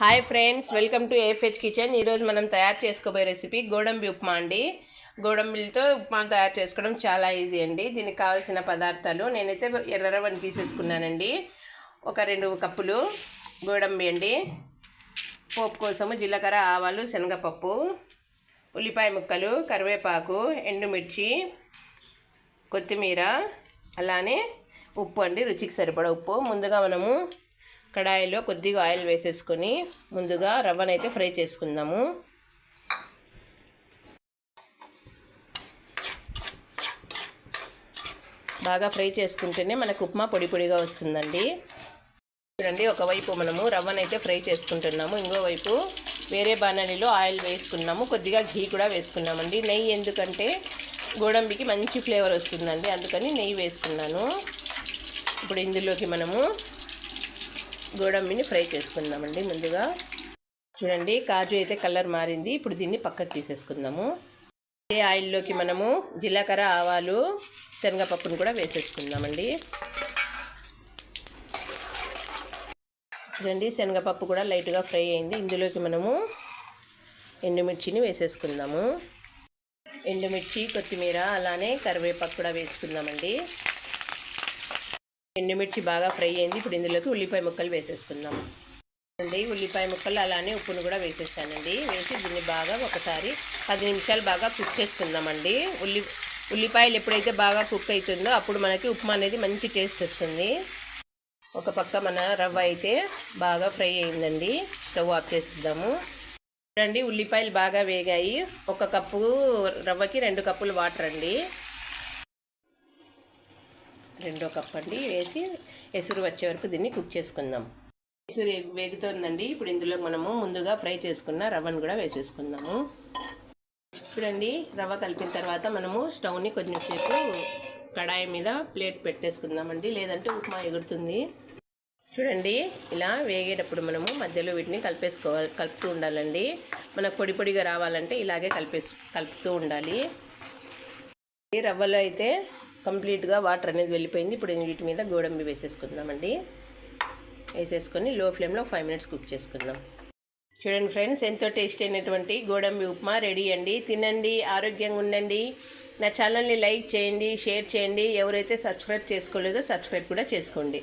Hi friends, welcome to ఏఫ్హెచ్ kitchen. ఈరోజు మనం తయారు చేసుకోబోయే రెసిపీ గోడంబి ఉప్మా అండి. గోడంబిలతో ఉప్మా తయారు చేసుకోవడం చాలా ఈజీ అండి. దీనికి కావాల్సిన పదార్థాలు నేనైతే ఎర్ర రవ్వని తీసేసుకున్నానండి. ఒక 2 కప్పులు గోడంబి అండి. పోపు కోసము జీలకర్ర, ఆవాలు, శనగపప్పు, ఉల్లిపాయ ముక్కలు, కరివేపాకు, ఎండుమిర్చి, కొత్తిమీర, అలానే ఉప్పు అండి, రుచికి సరిపడా ఉప్పు. ముందుగా మనము కడాయిలో కొద్దిగా ఆయిల్ వేసేసుకొని ముందుగా రవ్వనైతే ఫ్రై చేసుకుందాము. బాగా ఫ్రై చేసుకుంటేనే మనకు ఉప్మా పొడి పొడిగా వస్తుందండి. చూడండి, ఒకవైపు మనము రవ్వనైతే ఫ్రై చేసుకుంటున్నాము, ఇంకోవైపు వేరే బాణలిలో ఆయిల్ వేసుకున్నాము, కొద్దిగా ఘీ కూడా వేసుకున్నామండి. నెయ్యి ఎందుకంటే గోడంబికి మంచి ఫ్లేవర్ వస్తుందండి, అందుకని నెయ్యి వేసుకున్నాను. ఇప్పుడు ఇందులోకి మనము గోడంబిని ఫ్రై చేసుకుందామండి. ముందుగా చూడండి, కాజు అయితే కలర్ మారింది. ఇప్పుడు దీన్ని పక్కకు తీసేసుకుందాము. అదే ఆయిల్లోకి మనము జీలకర్ర, ఆవాలు, శనగపప్పును కూడా వేసేసుకుందామండి. చూడండి, శనగపప్పు కూడా లైట్గా ఫ్రై అయింది. ఇందులోకి మనము ఎండుమిర్చిని వేసేసుకుందాము. ఎండుమిర్చి, కొత్తిమీర, అలానే కరివేపాకు కూడా వేసుకుందామండి. ఎండుమిర్చి బాగా ఫ్రై అయింది. ఇప్పుడు ఇందులోకి ఉల్లిపాయ ముక్కలు వేసేసుకుందాము అండి. ఉల్లిపాయ ముక్కలు అలానే ఉప్పును కూడా వేసేసానండి. వేసి దీన్ని బాగా ఒకసారి 10 నిమిషాలు బాగా కుక్ చేసుకుందామండి. ఉల్లిపాయలు ఎప్పుడైతే బాగా కుక్ అవుతుందో అప్పుడు మనకి ఉప్మా అనేది మంచి టేస్ట్ వస్తుంది. ఒక పక్క మన రవ్వ అయితే బాగా ఫ్రై అయిందండి. స్టవ్ ఆఫ్ చేసిద్దాము. చూడండి, ఉల్లిపాయలు బాగా వేగాయి. 1 కప్పు రవ్వకి 2 కప్పులు వాటర్ అండి. 2 కప్పు అండి వేసి ఎసురు వచ్చే వరకు దీన్ని కుక్ చేసుకుందాం. ఎసురు వేగుతోందండి. ఇప్పుడు ఇందులో మనము ముందుగా ఫ్రై చేసుకున్న రవ్వను కూడా వేసేసుకుందాము. చూడండి, రవ్వ కలిపిన తర్వాత మనము స్టవ్ని కొంచెంసేపు కడాయి మీద ప్లేట్ పెట్టేసుకుందామండి, లేదంటే ఉప్మా ఎగురుతుంది. చూడండి, ఇలా వేగేటప్పుడు మనము మధ్యలో వీటిని కలుపుతూ ఉండాలండి. మనకు పొడి పొడిగా రావాలంటే ఇలాగే కలుపుతూ ఉండాలి. రవ్వలో అయితే కంప్లీట్గా వాటర్ అనేది వెళ్ళిపోయింది. ఇప్పుడు వీటి మీద గోడంబి వేసేసుకుందామండి. వేసేసుకొని లో ఫ్లేమ్లో 5 మినిట్స్ కుక్ చేసుకుందాం. చూడండి ఫ్రెండ్స్, ఎంతో టేస్టీ అయినటువంటి గోడంబి ఉప్మా రెడీ అండి. తినండి, ఆరోగ్యంగా ఉండండి. నా ఛానల్ని లైక్ చేయండి, షేర్ చేయండి. ఎవరైతే సబ్స్క్రైబ్ చేసుకోలేదో సబ్స్క్రైబ్ కూడా చేసుకోండి.